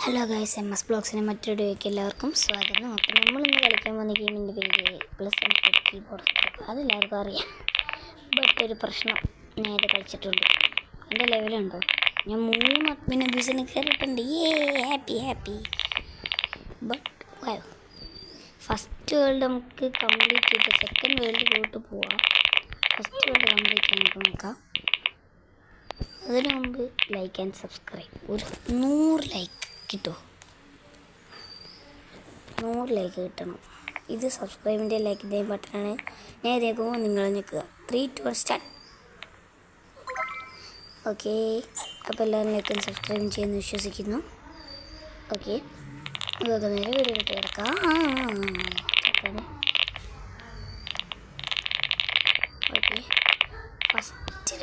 Hello guys, MS ബ്ലോഗ്സിൻ്റെ മറ്റൊരു വീഡിയോയ്ക്ക് എല്ലാവർക്കും സ്വാഗതം. അപ്പോൾ നമ്മളിന്ന് കളിക്കാൻ പോകുന്ന ഗെയിമിൻ്റെ പേര് പ്ലസ് കീബോർഡ്. അതെല്ലാവർക്കും അറിയാം. ബട്ട് ഒരു പ്രശ്നം, നേരെ കളിച്ചിട്ടുണ്ട്. എൻ്റെ ലെവലുണ്ടോ? ഞാൻ 3 അഡ്മിൻ അബ്യൂസിന് കയറിയിട്ടുണ്ട്. ഹാപ്പി. ബട്ട് ഫസ്റ്റ് വേൾഡ് നമുക്ക് കംപ്ലീറ്റ് ചെയ്ത് സെക്കൻഡ് വേൾഡ് പോയിട്ട് പോവാം. ഫസ്റ്റ് വേൾഡ് കംപ്ലീറ്റ് ചെയ്തിട്ട് നോക്കാം. അതിനു മുമ്പ് ലൈക്ക് ആൻഡ് സബ്സ്ക്രൈബ്. ഒരു 100 ലൈക്ക് കിട്ടുമോ? 100 ലൈക്ക് കിട്ടണം. ഇത് സബ്സ്ക്രൈബിൻ്റെ ലൈക്കിൻ്റെ ബട്ടണാണ്. ഞാൻ ഇതിലേക്കുമ്പോൾ നിങ്ങൾ നിൽക്കുക. 3, 2, 1 സ്റ്റാർട്ട്. ഓക്കെ, അപ്പോൾ എല്ലാവരും ലൈക്കും സബ്സ്ക്രൈബും ചെയ്യുമെന്ന് വിശ്വസിക്കുന്നു. ഓക്കെ, ഇതൊക്കെ നേരെ വീഡിയോ കിടക്കാം. ഓക്കെ, ഫസ്റ്റ്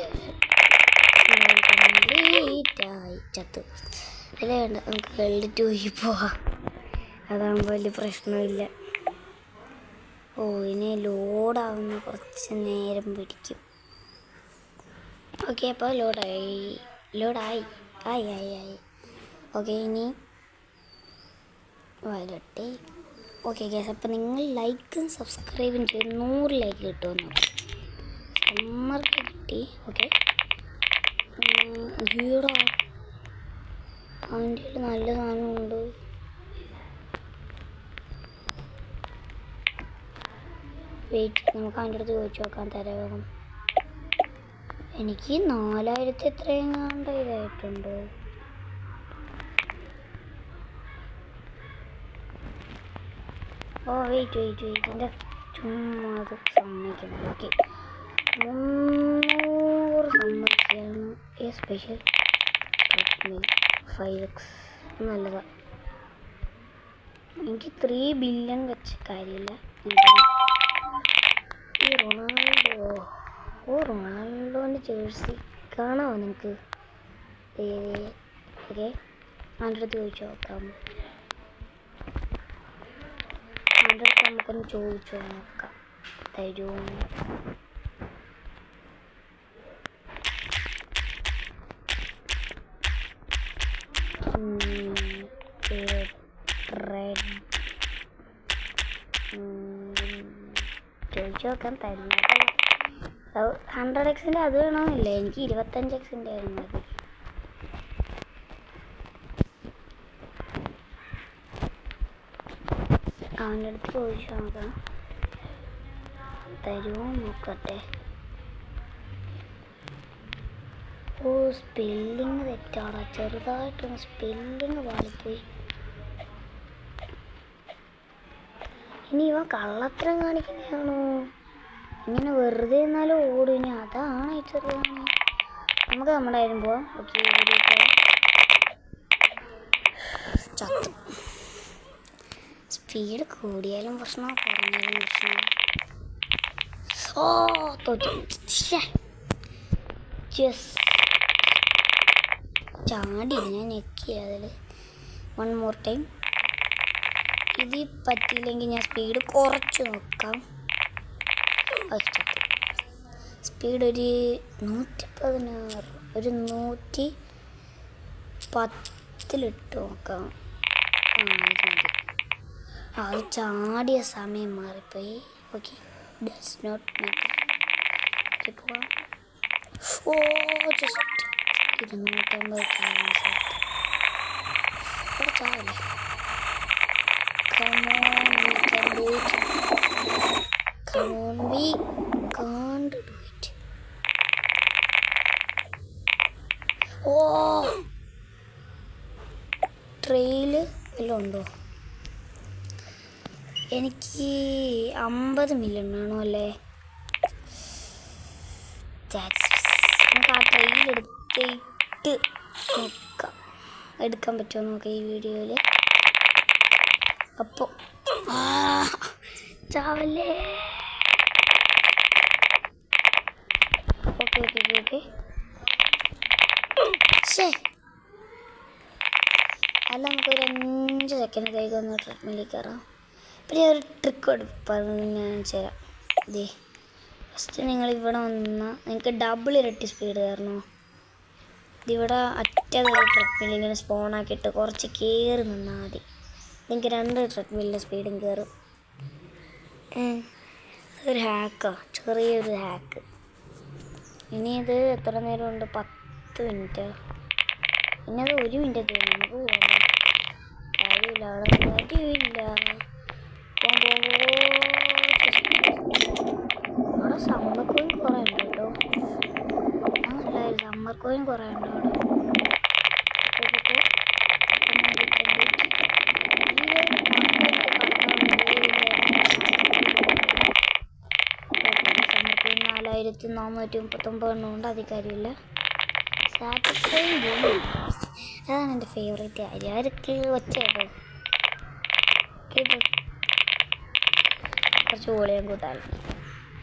ലേറ്റായി ചത്തു. അല്ല വേണ്ട, നമുക്ക് വേൾഡ് 2 പോവാം. അതാകുമ്പോൾ വലിയ പ്രശ്നമില്ല. ഇനി ലോഡാവുന്ന കുറച്ച് നേരം പിടിക്കും. ഓക്കെ, അപ്പോൾ ലോഡായി. ഓക്കെ, ഇനി വരട്ടെ. ഓക്കെ ഗൈസ്, അപ്പോൾ നിങ്ങൾ ലൈക്കും സബ്സ്ക്രൈബും ചെയ്ത് 100 ലൈക്ക് കിട്ടുമെന്ന് സമ്മർക്ക് കിട്ടി. ഓക്കെ, ഹീറോ അവൻ്റെ നല്ല സാധനമുണ്ട്. വെയിറ്റ്, നമുക്ക് അവൻ്റെ അടുത്ത് ചോദിച്ചു നോക്കാൻ തരാം. എനിക്ക് 4000 എത്രയും കണ്ട ഇതായിട്ടുണ്ട്. വെയിറ്റ് എൻ്റെ ചുമ്മാ അത് സമ്മതിക്കുന്നു. ഓക്കെ, 300 സമ്മതിക്കാണ്. സ്പെഷ്യൽ 5x നല്ലതാണ്. എനിക്ക് 3 ബില്യൺ വെച്ച കാര്യമില്ല. ഈ റൊണാൾഡോൻ്റെ ജേഴ്സി കാണാമോ നിങ്ങൾക്ക്? ഓക്കെ, അവൻ്റെ അടുത്ത് ചോദിച്ചു നോക്കാം. അവൻ്റെ അടുത്ത് നമുക്കൊന്ന് ചോദിച്ചു നോക്കാം തരുമോ. ചോദിച്ചു നോക്കാൻ തരുന്നതല്ല. 100x അത് വേണമെന്നില്ല, എനിക്ക് 25x ആയിരുന്നു മതി. അവൻ്റെ അടുത്ത് ചോദിച്ചു നോക്കാം തരുമോ നോക്കട്ടെ. സ്പെല്ലിങ് തെറ്റാടാ, ചെറുതായിട്ടൊന്ന് സ്പെല്ലിങ് പാളിപ്പോയി. ഇനി ഇവ കള്ളത്തരം കാണിക്കുന്നതാണോ? ഇങ്ങനെ വെറുതെ എന്നാലും ഓടും. ഇനി അതാണ് ഈ ചെറുതാണ്. നമുക്ക് നമ്മുടെ ആരും പോവാം. ഓക്കെ, ചത്തു. സ്പീഡ് കൂടിയാലും പ്രശ്നമാണ്, കുറഞ്ഞാലും പ്രശ്നമാണ്. തോറ്റു. ചാടി ഞാൻ ഞെക്കി അതിൽ. 1 മോർ ടൈം. ഇത് പറ്റിയില്ലെങ്കിൽ ഞാൻ സ്പീഡ് കുറച്ച് നോക്കാം. സ്പീഡ് ഒരു 116, ഒരു 110 നോക്കാം. അത് ചാടിയ സമയം മാറിപ്പോയി. Okay, does not matter. പോവാം. ജസ്റ്റ് 250 കുറച്ചാവല്ലേ. Come on, we can do it. Come on, we can't do it. Trail വല്ലതും ഉണ്ടോ? എനിക്ക് 50 മില്യൺ വേണോ അല്ലേ? നമുക്ക് ആ ട്രെയിൽ എടുത്തിട്ട് നോക്കാം, എടുക്കാൻ പറ്റുമോ നോക്കാം ഈ വീഡിയോയിൽ. അപ്പോൾ ചാവല്ലേ. ഓക്കെ അല്ല, നമുക്കൊരു 5 സെക്കൻഡിലേക്ക് ഒന്ന് ട്രെഡ്മില്ലിൽ കയറാം. പിന്നെ ഒരു ട്രിക്ക് പറഞ്ഞ് ഞാൻ കാണിച്ചു തരാം. ഫസ്റ്റ് നിങ്ങൾ ഇവിടെ വന്നാൽ നിങ്ങൾക്ക് ഡബിൾ ഇരട്ടി സ്പീഡ് കയറണോ? ഇതിവിടെ അറ്റതൊരു ട്രെഡ്മില്ലിൽ ഇങ്ങനെ സ്പോണാക്കിയിട്ട് കുറച്ച് കയറി നിന്നാൽ മതി. എനിക്ക് 2 ട്രെഡ്മില്ലിൻ്റെ സ്പീഡും കയറും. അതൊരു ഹാക്കാണ്, ചെറിയൊരു ഹാക്ക്. ഇനി ഇത് എത്ര നേരമുണ്ട്? 10 മിനിറ്റ്. ഇനി അത് 1 മിനിറ്റ് നമുക്ക് കാര്യമില്ല, അവിടെ കാര്യമില്ല. അവിടെ സമ്മർ കോയിൻ കുറേ ഉണ്ട് കേട്ടോ. സമ്മർ കോയിൻ കുറേ ഉണ്ട് അവിടെ. സമ്മർ കോയിൻ 4439 ഉണ്ട്. അതിൽ കാര്യമില്ല. സാറ്റിസ്ഫൈങ് ഗെയിം അതാണ് എൻ്റെ ഫേവറേറ്റ് കാര്യം. അവർക്ക് ഒച്ചയാട്ടോ കേട്ടോ. കുറച്ച് വോളിയം കൂട്ടാൽ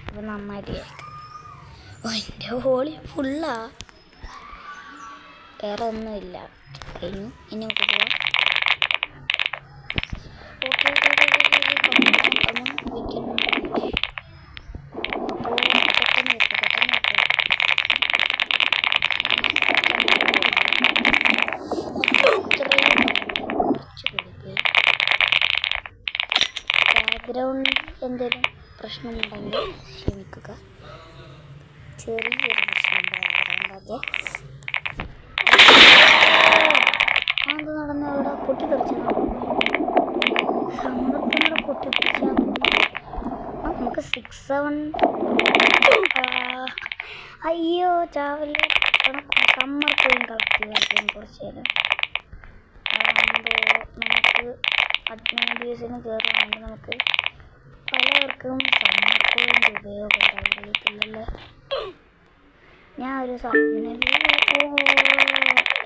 അപ്പം നന്നായിട്ട് കേൾക്കും. എൻ്റെ വോളിയം ഫുള്ളാ, വേറെ ഒന്നുമില്ല. കഴിഞ്ഞു. ഇനി നമുക്ക് പോവാം. ബാക്ക്ഗ്രൗണ്ട് എന്തെങ്കിലും പ്രശ്നമുണ്ടെങ്കിൽ ക്ഷമിക്കുക. ചെറിയൊരു പ്രശ്നമുണ്ട് ബാക്ക്ഗ്രൗണ്ടൊക്കെ. അത് നടന്ന അവിടെ പൊട്ടിത്തെറിച്ച സമ്മർദ്ദം പൊട്ടിത്തെറിച്ച നമുക്ക് 6-7 അയ്യോ ചാവല് സമ്മർ കോയിൻ കളക്ട് ചെയ്യാൻ കുറച്ച് നേരം. അതാകുമ്പോൾ നമുക്ക് അഡ്മിനിസ്ട്രേഷന് കയറുകയാണെങ്കിൽ നമുക്ക് പലവർക്കും സമ്മർ കോയിൻ്റെ ഉപയോഗം അറിയത്തില്ലല്ലോ. ഞാൻ ഒരു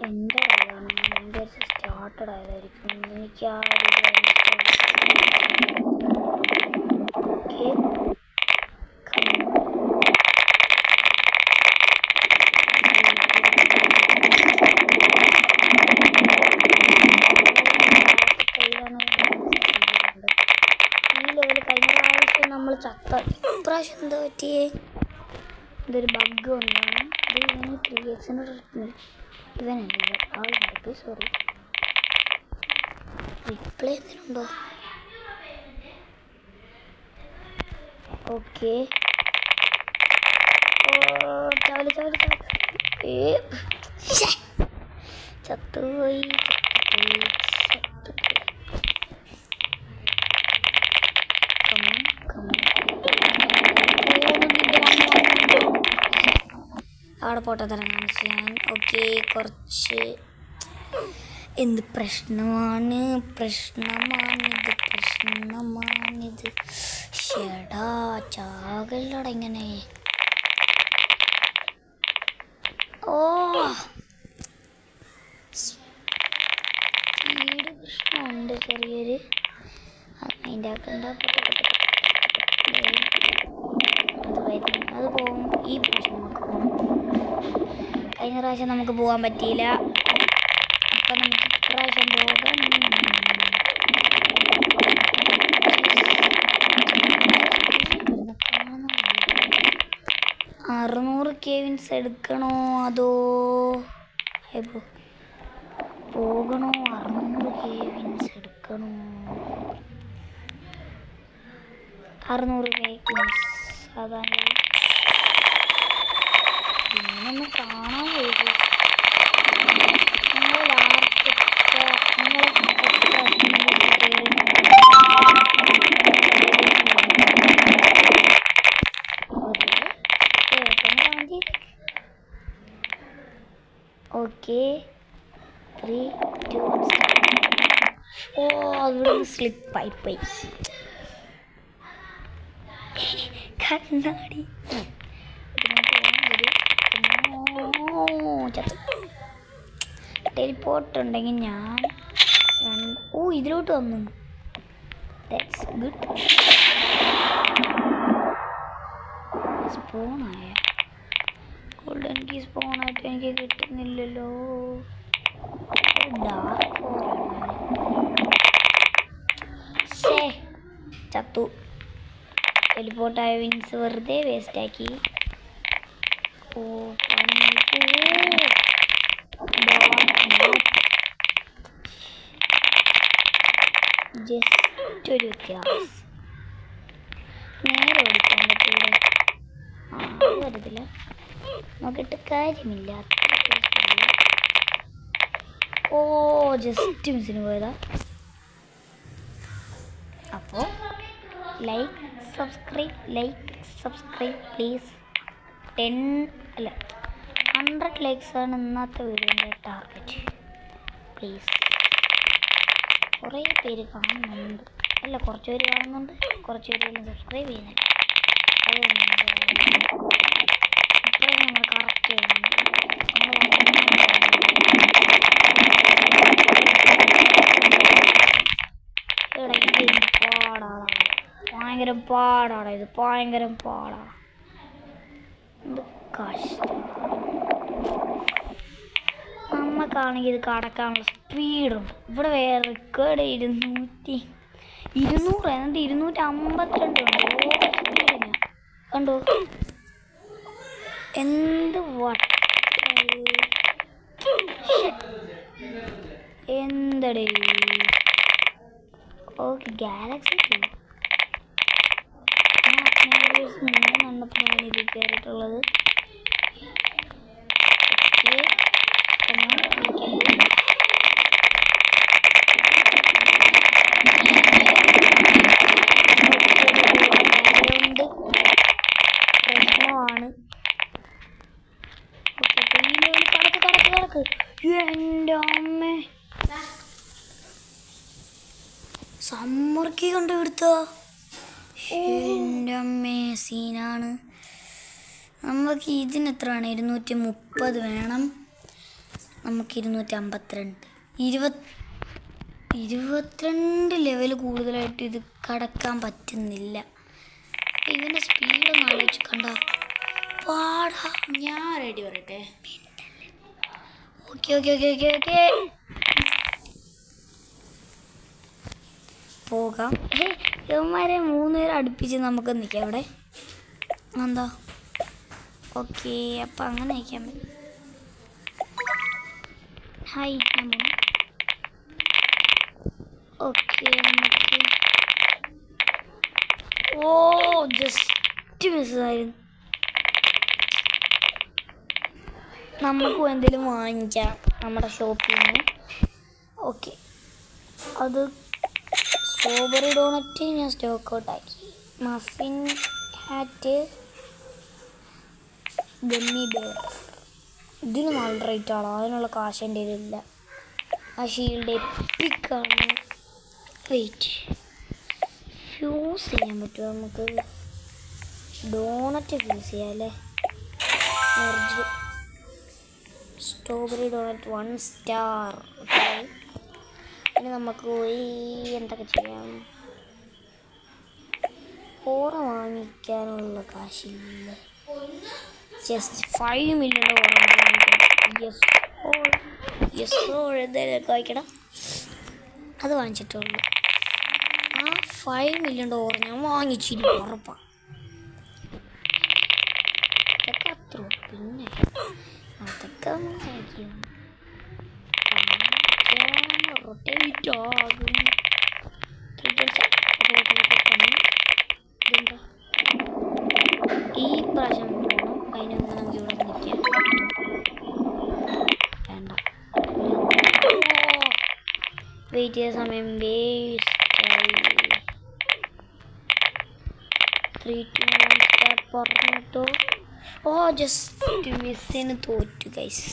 എൻ്റെ കാര്യമാണ്, എൻ്റെ സ്റ്റാർട്ടഡ് ആയതായിരിക്കും. എനിക്ക് ആ ഒരു ഇപ്രാവശ്യം എന്താ പറ്റിയേ? ഇതൊരു ബഗ് കൊണ്ടാണ്. ഇത് ഇവന് 3x ഇവനല്ല ആളുണ്ട്. Sorry, reply എന്തിനുണ്ടോ? ഓക്കെ ചത്തുപോയി. അവിടെ പൊട്ടത്തരം കാണിച്ച് ഞാൻ. ഓക്കെ, കുറച്ച് എന്ത് പ്രശ്നമാണിത്. ഷെടാ ചാകല്ലട ഇങ്ങനെ. ഓ സ്പീഡ് പ്രശ്നമുണ്ട് ചെറിയൊരു. അതിൻ്റെ ആക്കണ്ട, അത് പോകും. ഈ പ്രാവശ്യം നമുക്ക് പോകണം. കഴിഞ്ഞ പ്രാവശ്യം നമുക്ക് പോകാൻ പറ്റിയില്ല. അപ്പം നമുക്ക് ഇപ്രാവശ്യം പോകാം. 600 കേവിൻസ് എടുക്കണോ അതോ പോകണോ? 600 കേവിൻസ് എടുക്കണോ? 600 കേവിൻസ് അതാണ്. ഇങ്ങനൊന്ന് കാണാൻ കഴിയും. ഓക്കെ 3, 2 ഓ അവിടെ സ്ലിപ്പായി പോയി. കണ്ണാടി ടെലിപ്പോർട്ട് ഉണ്ടെങ്കിൽ ഞാൻ ഇതിലോട്ട് വന്നു. That's good. സ്പോണായ ഗോൾഡൻ കീ സ്പോണായിട്ട് എനിക്ക് കിട്ടുന്നില്ലല്ലോ. ഡാർക്ക് ചത്തു. ടെലിപ്പോർട്ടായ വിൻസ് വെറുതെ വേസ്റ്റാക്കി. ജസ്റ്റ് ഒരു വ്യത്യാസം. നേരെ ഓടിക്കാൻ പറ്റൂടെ? അത് വരത്തില്ല, നോക്കിയിട്ട് കാര്യമില്ല. ഓ ജസ്റ്റ് മിസ്സിന് പോയതാ. അപ്പോൾ ലൈക്ക് സബ്സ്ക്രൈബ് പ്ലീസ്. 100 ലൈക്സാണ് ഇന്നത്തെ വീഡിയോൻ്റെ ടാർഗറ്റ്. പ്ലീസ്. കുറേ പേര് കാണുന്നുണ്ട്, അല്ല കുറച്ച് പേര് കാണുന്നുണ്ട്, കുറച്ച് പേര് സബ്സ്ക്രൈബ് ചെയ്യുന്നില്ല. അത് ഇപ്പോഴും നമ്മൾ കറക്റ്റ് ചെയ്യുന്നു. പാടാണ് ഇത്, ഭയങ്കര പാടാണ്. എന്ത് കഷ്ടം. നമുക്കാണെങ്കിൽ ഇത് കടക്കാനുള്ള സ്പീഡുണ്ട്. ഇവിടെ വേറെ റെക്കോർഡ് 200 എന്നിട്ട് 252 ഉണ്ട്. കണ്ടോ എന്ത് എന്തടേ. ഓക്കെ ഗാലക്സി കണ്ടപ്പോഴാണ് ഇത് കയറിയിട്ടുള്ളത്. പ്രശ്നമാണ്. കടക്ക്. എൻ്റെ അമ്മ സമ്മർക്കി കണ്ടുപിടുത്തോ. എൻ്റെ അമ്മേ സീനാണ്. നമുക്ക് ഇതിനെത്രയാണ്? 230 വേണം. നമുക്ക് 252. 22 ലെവൽ കൂടുതലായിട്ട് ഇത് കടക്കാൻ പറ്റുന്നില്ല. ഇതിൻ്റെ സ്പീഡൊന്നും ആലോചിച്ച് കണ്ട പാടാ. ഞാൻ റെഡി പറയട്ടെ. ഓക്കെ പോകാം. ഇവന്മാരെ 3 പേരെ അടുപ്പിച്ച് നമുക്ക് നിൽക്കാം ഇവിടെ. എന്താ ഓക്കെ, അപ്പം അങ്ങനെ നിൽക്കാൻ പറ്റും. ഹായ് ഓക്കെ നമുക്ക് ജസ്റ്റ് മിസ്സായിരുന്നു. നമുക്കും എന്തെങ്കിലും വാങ്ങിക്കാം നമ്മുടെ ഷോപ്പിൽ നിന്ന്. ഓക്കെ, അത് സ്ട്രോബെറി ഡോണറ്റ് ഞാൻ സ്റ്റോക്ക് ഔട്ടാക്കി. മഫിൻ ഹാറ്റ്, ഗമ്മി ബെയർ, ഇതിന് നല്ല റേറ്റാണോ? അതിനുള്ള കാശ് എൻ്റെ കയ്യിലില്ല. ആ ഷീൽഡ് എപ്പിക്കാണ്. വെയിറ്റ്, ഫ്യൂസ് ചെയ്യാൻ പറ്റുമോ നമുക്ക്? ഡോണറ്റ് ഫ്യൂസ് ചെയ്യാം അല്ലേ? Strawberry doughnut 1 star. ഇനി നമുക്ക് പോയി എന്തൊക്കെ ചെയ്യാം? ഓറ വാങ്ങിക്കാനുള്ള കാശില്ല. ജസ്റ്റ് 5 മില്യൺ ഓറ എന്തായാലും വാങ്ങിക്കണം. അത് വാങ്ങിച്ചിട്ടുള്ളൂ. ആ 5 മില്യൺ ഓറ ഞാൻ വാങ്ങിച്ചിരിക്കും ഉറപ്പാണ്. അതൊക്കെ അത്ര പിന്നെ അതൊക്കെ വാങ്ങിക്കും. റൊട്ടേറ്റ് ആകും. ഈ പ്രാവശ്യം പോകണം. അതിനൊന്ന് നമുക്ക് ഇവിടെ നിൽക്കാം. വേണ്ട, വെയിറ്റ് ചെയ്ത സമയം വേസ്റ്റായി. 3 2 1 സ്റ്റാർട്ട് പറഞ്ഞിട്ടോ. ജസ്റ്റ് മിസ്സിന് തോറ്റു ഗൈസ്.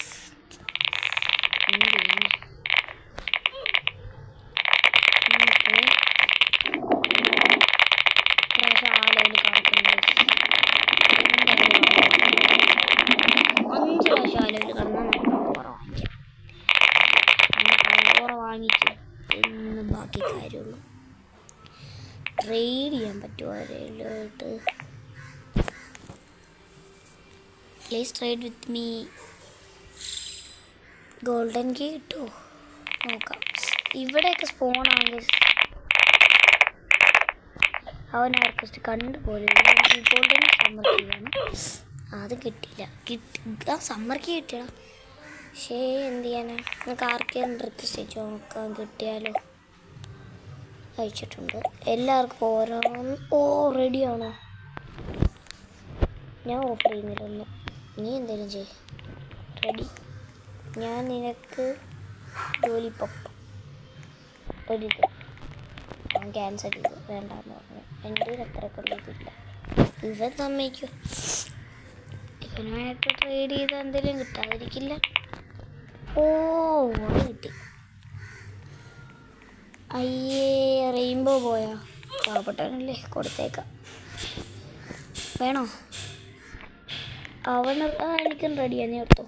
ബാക്കി കാര്യമുള്ളൂ. ട്രേഡ് ചെയ്യാൻ പറ്റുമോ അവരോട്ട്? Please trade with me. Golden key കിട്ടുമോ നോക്കാം. ഇവിടെയൊക്കെ സ്പോണാണെങ്കിൽ അവനാർക്ക് കണ്ടുപോലും. ഗോൾഡൻ സമ്മർ കീയാണ്. അത് കിട്ടിയില്ല. സമ്മർ കീ കിട്ടിയടാ. എന്ത് ചെയ്യാനാ? നമുക്ക് ആർക്കെങ്കിലും റിക്വസ്റ്റ് നോക്കാം കിട്ടിയാലോ. അയച്ചിട്ടുണ്ട്. എല്ലാവർക്കും ഓരോന്ന്. ഓ റെഡിയാണോ? ഞാൻ ഓഫർ ചെയ്യുന്നില്ലൊന്നും. നീ എന്തെങ്കിലും ചെയ്. റെഡി. ഞാൻ നിനക്ക് ലോലിപോപ്പ് ഒരിത് അവൻ ക്യാൻസൽ ചെയ്തു. വേണ്ടെന്ന് പറഞ്ഞു. എൻ്റെ അത്രക്കുള്ള ഇതില്ല. ഇവൻ സമ്മതിക്കും. ഇവനുമായിട്ട് ട്രേഡ് ചെയ്ത് എന്തെങ്കിലും കിട്ടാതിരിക്കില്ല. ഓ അത് കിട്ടി. അയ്യേ റെയിൻബോ പോയാ. പാവപ്പെട്ടവനല്ലേ, കൊടുത്തേക്കാം. വേണോ? അവന് എനിക്കും റെഡിയാണ്. നീ എടുത്തോ,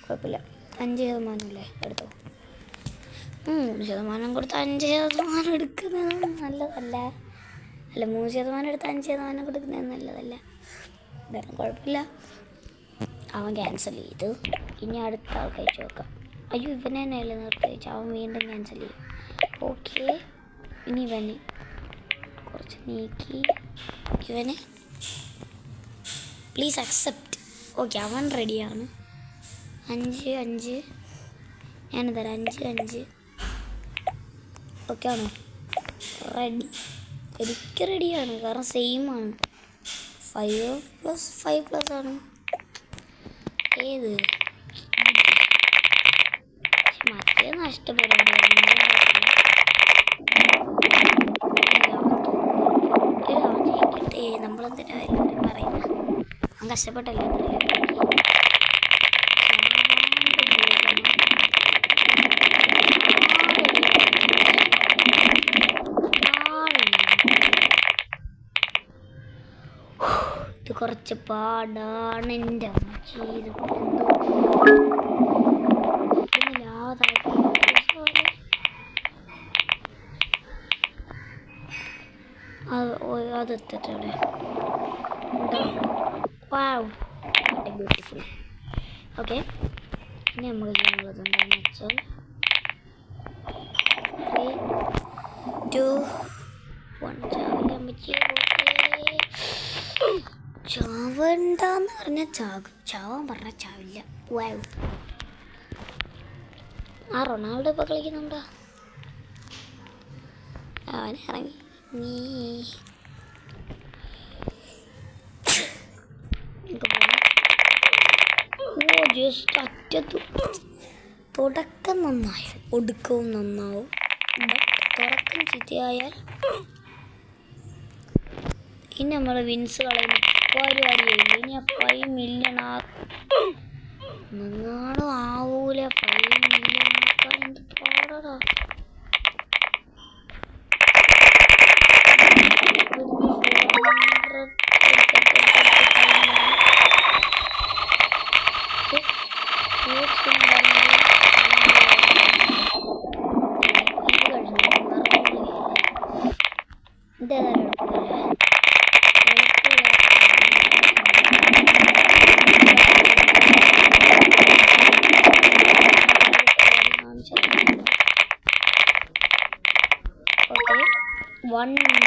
കുഴപ്പമില്ല. 5% അല്ലേ, എടുത്തോ. 3% കൊടുത്ത് 5% എടുക്കുന്നത് നല്ലതല്ല. അല്ല, 3% എടുത്ത് 5% കൊടുക്കുന്നത് നല്ലതല്ല. എന്തായാലും കുഴപ്പമില്ല. അവൻ ക്യാൻസൽ ചെയ്തു. ഇനി അടുത്ത ആൾക്ക് അയച്ചു നോക്കാം. അയ്യോ ഇവനെ തന്നെയല്ലേ നിർത്തി അയച്ചു. അവൻ വീണ്ടും ക്യാൻസൽ ചെയ്യും. ഓക്കെ, ഇനി ഇവന് കുറച്ച് നീക്കി. ഇവന് പ്ലീസ് അക്സെപ്റ്റ്. ഓക്കെ, അവൻ റെഡിയാണ്. 5 ഞാൻ തരാം. 5 ഓക്കെ ആണോ? റെഡി. എനിക്ക് റെഡിയാണ്, കാരണം സെയിമാണ്. 5+5+ ആണ്. ഏത് മറ്റേ നഷ്ടപരിപാടിയാണ്. നമ്മളെന്തിനാ പറയുന്നത്? അവൻ കഷ്ടപ്പെട്ടല്ലേ. ഇത് കുറച്ച് പാടാണ്. എൻ്റെ അമ്മ ചെയ്ത് അതെത്തിട്ടവിടെ. ബ്യൂട്ടിഫുൾ. ഓക്കെ, ഇനി നമുക്ക് ചെയ്യാനുള്ളത് എന്താണെന്ന് വെച്ചാൽ 3, 2, 1 ചാവണ്ടെന്ന് പറഞ്ഞാൽ ചാകും. ചാവാൻ പറഞ്ഞാൽ ചാവില്ല. വാവ്. ആ റൊണാൾഡോ ഇപ്പോൾ കളിക്കുന്നുണ്ടോ? അവൻ ഇറങ്ങി. നീ ജസ്റ്റ് അറ്റത്തു. തുടക്കം നന്നായാൽ ഒടുക്കവും നന്നാവും. തുടക്കം ചീത്തയായാൽ ഇനി നമ്മൾ വിൻസ് കളയുന്ന പരിപാടിയായില്ല. ഇനി ആ 5 മില്യൺ നിങ്ങാടും ആവൂല. 5 മില്യൺ ആക്കാൻ എന്ത് പാടാ. One million.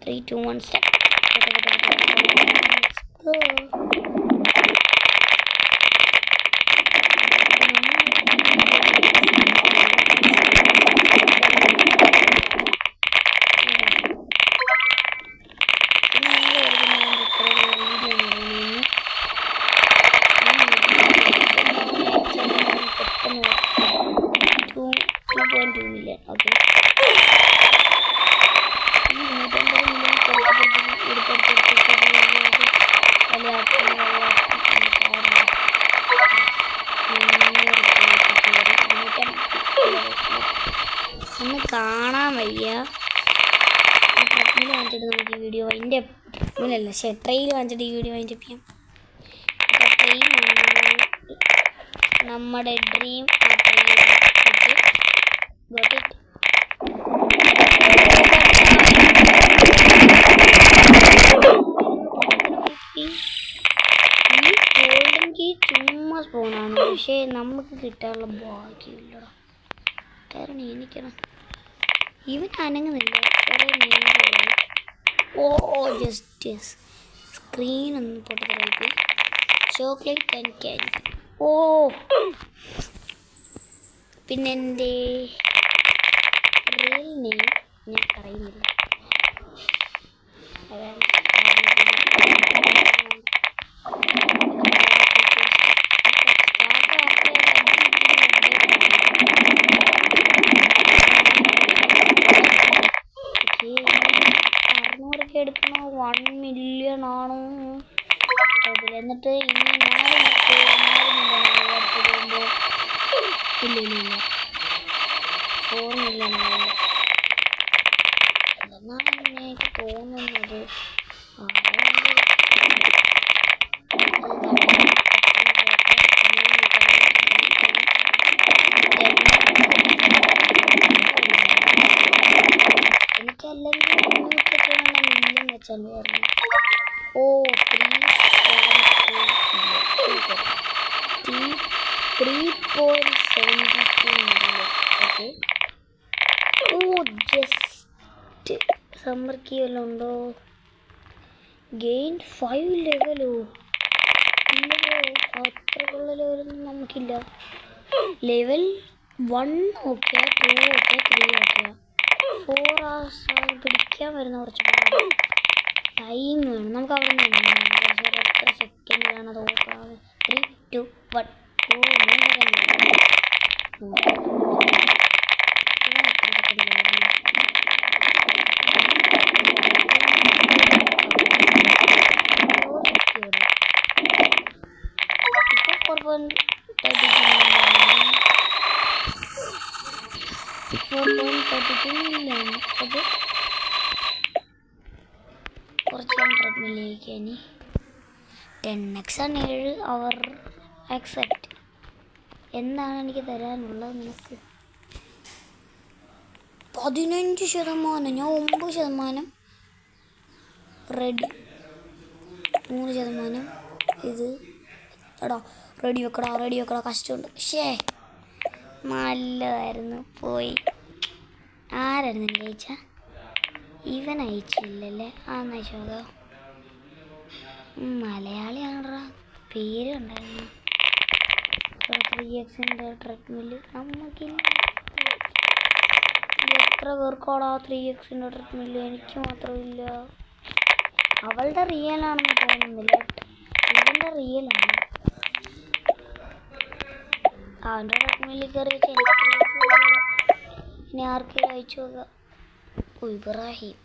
Three, two, one, step. Let's go. ഒന്ന് കാണാൻ വയ്യ. ട്രെഡ്മിൽ വാങ്ങിച്ചിട്ട് നമുക്ക് ഈ വീഡിയോ അതിൻ്റെ ട്രെഡ്മിലല്ല ട്രെയിൽ വാങ്ങിച്ചിട്ട് ഈ വീഡിയോ അതിൻ്റെ ചെയ്യാം. ട്രെയിൽ നമ്മുടെ ഡ്രീം ഈ ഗോൾഡൻ കീ ചുമ്മാ സ്പോണാണ്, പക്ഷേ നമുക്ക് കിട്ടാനുള്ള ഭാഗ്യമില്ലടാ. കാരണം എനിക്കണം ഇവൻ അനങ്ങുന്നില്ല. കുറേ നേരമായി. ഓ ജസ്റ്റ് സ്ക്രീൻ ഒന്ന് പൊട്ടിക്കറിയിപ്പോയി. Chocolate and candy. ഓ പിന്നെ എൻ്റെ റിയൽ നെയിം ഞാൻ പറയുന്നില്ല. എടുക്കണോ 1 മില്യൺ ആണോ അതിൽ? എന്നിട്ട് ഇനി 4 മില്യൺ ഇല്ല 4 മില്യൺ എന്നാണ് എനിക്ക് തോന്നുന്നത്. എനിക്കല്ലെങ്കിൽ 300 വെച്ചാണ് പറഞ്ഞു. ഓ 3.72 മില്യൺ. ഓക്കെ. ഓ ജസ്റ്റ് സമ്മർ കീ വല്ലതും ഉണ്ടോ? ഗെയിൻ 5 ലെവലോ? ഇല്ലല്ലോ, അത്രക്കുള്ള ലെവലൊന്നും നമുക്കില്ല. Level 1 okay, 2 okay, 3 okay. 4 hours പിടിക്കാൻ വരുന്ന കുറച്ച് ടൈം വേണം നമുക്ക്. അവിടെ നിന്ന് എത്ര സെക്കൻഡിലാണ് അത് ഓർക്കാതെ? 3, 2, 1. ഓ 3 സെക്കൻഡ്. കുറച്ച് ട്രെഡ്മില്ലിലേക്ക് ഇനി 10x ആണ് 7 അവർ ആക്സെപ്റ്റ്. എന്താണ് എനിക്ക് തരാനുള്ളത് നിനക്ക്? 15%. ഞാൻ 9%. റെഡി 3%. ഇത് എടാ റെഡി വെക്കടാ കഷ്ടമുണ്ട്. പക്ഷേ നല്ലതായിരുന്നു. പോയി. ആരായിരുന്നു എനിക്ക് അയച്ച? ഇവൻ അയച്ചില്ലല്ലേ? അയച്ചോ. മലയാളിയാണടാ, പേര് ഉണ്ടായിരുന്നു. 3xൻ്റെ ട്രെഡ്മില്ല് നമുക്കില്ല. എത്ര പേർക്കോടാ 3xൻ്റെ ട്രെഡ്മില്ല്? എനിക്ക് മാത്രമില്ല. അവളുടെ റിയലാണെന്ന് തോന്നുന്നില്ല. ഇവൻ്റെ റിയലാണ്. അവൻ്റെ ട്രെഡ്മില്ലിൽ കയറി വെച്ച് എനിക്ക് ഇനി ആർക്കെങ്കിലും അയച്ചു നോക്കാം. ഓ ഇബ്രാഹിം,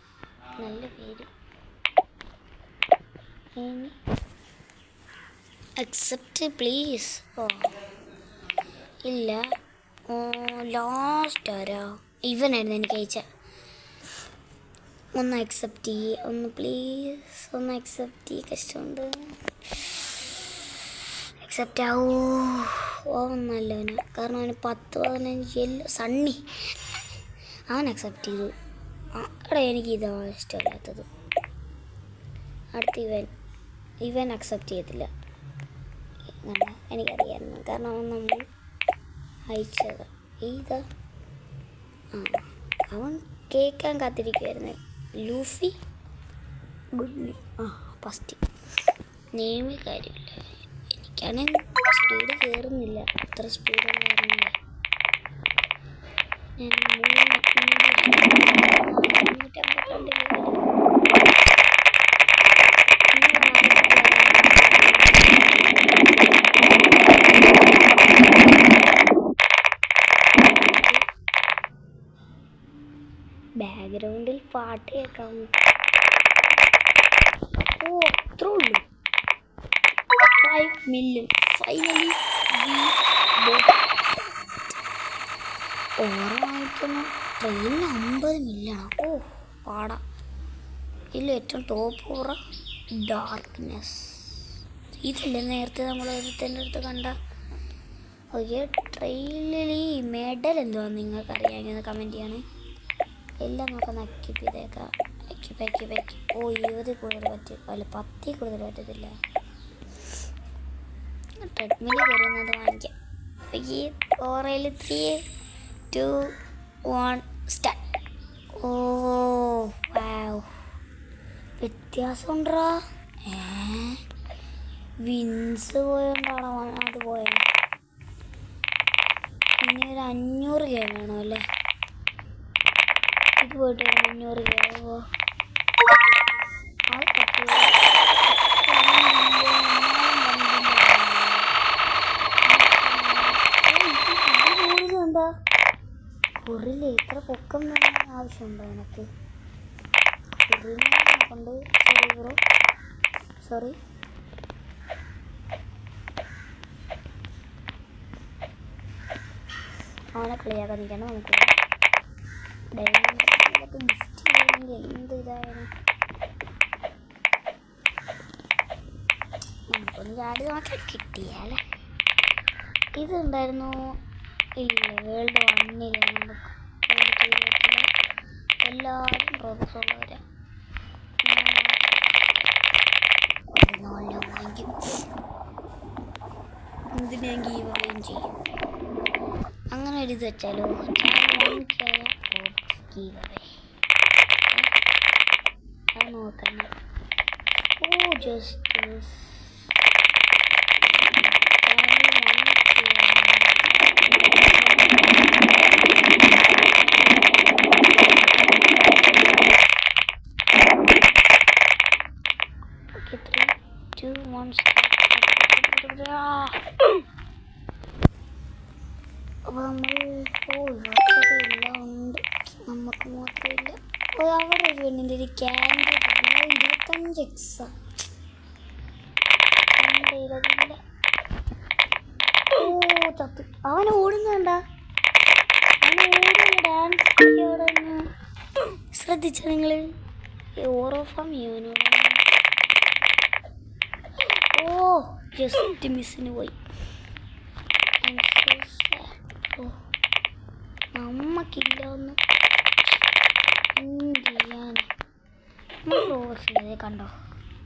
നല്ല പേര്. Accept please. ഓ ഇല്ല. ലാസ്റ്റ് ആരാ? ഇവനായിരുന്നു എനിക്ക് അയച്ച. ഒന്ന് അക്സെപ്റ്റ് ചെയ്യേ, ഒന്ന് പ്ലീസ്, ഒന്ന് അക്സെപ്റ്റ് ചെയ്യേ. കഷ്ടമുണ്ട്. അക്സെപ്റ്റ് ആവോ? നല്ലവന്. കാരണം അവന് 10-15 യെല്ലോ. സണ്ണി അവൻ അക്സെപ്റ്റ് ചെയ്തു. എടാ എനിക്ക് ഇതാണ് ഇഷ്ടമല്ലാത്തത്. അടുത്ത ഇവൻ അക്സെപ്റ്റ് ചെയ്യത്തില്ല. എനിക്കറിയാമായിരുന്നു, കാരണം അവൻ നമ്മൾ അയച്ചത്. ഇതാ അവൻ കേൾക്കാൻ കാത്തിരിക്കുമായിരുന്നു. Luffy good name. ഫസ്റ്റ് നെയിമിൽ കാര്യമില്ല. എനിക്കാണെങ്കിൽ സ്പീഡ് കയറുന്നില്ല. അത്ര സ്പീഡൊന്നും കയറുന്നില്ല. ഞാൻ 352 ബാക്ക്ഗ്രൗണ്ടിൽ പാട്ട് കേൾക്കാം. ഓ അത്രേ ഉള്ളൂ. 5 മില്യൺ ഫൈനലി. ഓർമ്മ ട്രെയിനിൽ 50 മില്യണോ? ഓ പാടാ. ഇതിൽ ഏറ്റവും ടോപ്പ് ഓറ ഡാർക്ക്നെസ്. ഇതില്ല നേരത്തെ നമ്മൾ ഒരുത്തൻ്റെ അടുത്ത് കണ്ട. ഓക്കെ, ട്രെയിനിൽ ഈ മെഡൽ എന്തുവാന്ന് നിങ്ങൾക്കറിയാമെന്ന് കമൻറ്റ് ചെയ്യണേ. എല്ലാം നമുക്ക് അക്യൂപ്പ് ചെയ്തേക്കാം. അക്യൂപ്പ്. ഓ 20 കൂടുതൽ പറ്റും. അല്ല 10 കൂടുതൽ പറ്റത്തില്ല. ട്രെഡ്മിൽ കയറുന്നത് വാങ്ങിക്കാം. ഈ ഓറയിൽ 3, 2, 1 സ്റ്റാർട്ട്. ഓ വാവ്, വ്യത്യാസമുണ്ടാ. വിൻസ് പോയോണ്ടാണോ അത് പോയത്? ഇനി ഒരു 500 കെ വേണോ അല്ലേ? ഇത് പോയിട്ട് 500 കെ ആവുമോ? എന്താ കുറില്ലേ ഇത്ര പൊക്കം ആവശ്യമുണ്ടോ എനിക്ക്? കുറിനെ കൊണ്ട് സോറി ബ്രോ, സോറി. അവനെ കളിയാക്കാൻ നിൽക്കണം. നമുക്ക് ഡയറക്റ്റ് ഗിഫ്റ്റ് ചെയ്യണമെങ്കിൽ എന്ത് ഇതായാലും നമുക്കൊന്ന് ചാടി നോക്കാൻ കിട്ടിയാലേ. ഇതുണ്ടായിരുന്നു ഇല്ല വേൾഡ് 1 നമുക്ക് എല്ലാവരും പ്രോഗ്രസ് ഉള്ളവരാ. ഇതിന് ഞാൻ ഗീവ് അവയും ചെയ്യും. അങ്ങനെ ഒരു ഇത് വെച്ചാലോ, ഗീവ് അവേ അത് നോക്കണം. ഓ ജസ്റ്റ് അപ്പോൾ നമ്മൾ എല്ലാം ഉണ്ട്. നമുക്ക് മാത്രമില്ല. അവിടെ ഒരു പെണ്ണിൻ്റെ ഒരു ക്യാൻഡി 25 എക്സാ ഇല്ല. ഓ ചത്ത്. അവൻ ഓടുന്നുണ്ട, അവൻ ഓടുന്ന ഡാൻസ് ഓടുന്നു. ശ്രദ്ധിച്ചോ നിങ്ങൾ? ഓറോഫാം ചെയ്യാനോട്. ഓ ജസ്റ്റ് മിസ്സിന് പോയി. നമ്മക്കില്ല ഒന്ന് ചെയ്യാൻ. റോബക്സ് ചെയ്തേ കണ്ടോ,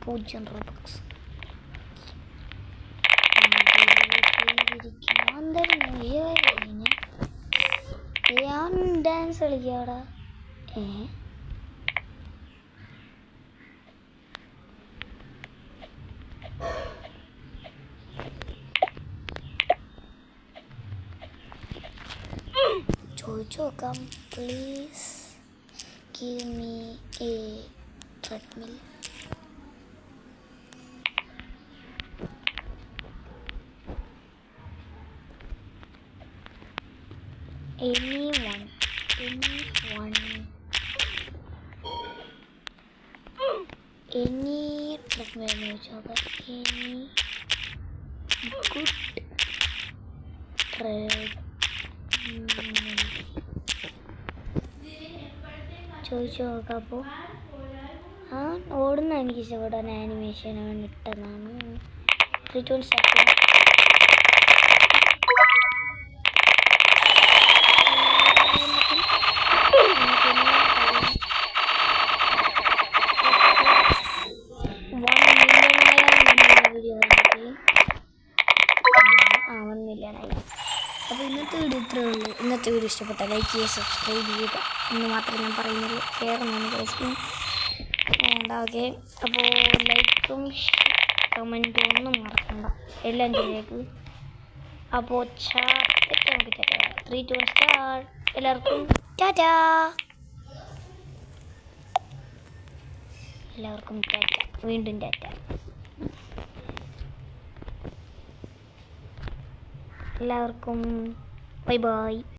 0 റോബക്സ്. ഞാൻ ഡാൻസ് കളിക്കാടാ. ചോദിച്ചു നോക്കാം. Please give me A treadmill. anyone any treadmill ചോദിച്ചോക്കാം. any good treadmill ചോദിച്ചു നോക്കാം. അപ്പോൾ ആ ഓടുന്ന എനിക്ക് ഇഷ്ടപ്പെടാൻ ആനിമേഷൻ ഇട്ടതാണ്. 3 സെക്കൻഡ്. അപ്പോൾ ഇന്നത്തെ വീഡിയോ ഇത്രയേ ഉള്ളൂ. ഇന്നത്തെ വീഡിയോ ഇഷ്ടപ്പെട്ടാൽ ലൈക്ക് ചെയ്യുക, സബ്സ്ക്രൈബ് ചെയ്യുക എന്ന് മാത്രമേ ഞാൻ പറയുന്നുള്ളൂ. ഷെയർ ഒന്നും കഴിക്കും വേണ്ട. ഓക്കെ, അപ്പോൾ ലൈക്കും കമൻറ്റും ഒന്നും മറക്കണ്ട, എല്ലാം ചെയ്തേക്ക്. അപ്പോൾ നമുക്ക് 3, 2, 1 സ്റ്റാർട്ട്. എല്ലാവർക്കും ടാറ്റാ. എല്ലാവർക്കും ടാറ്റ, വീണ്ടും ടാറ്റ. എല്ലാവർക്കും ബൈ ബൈ.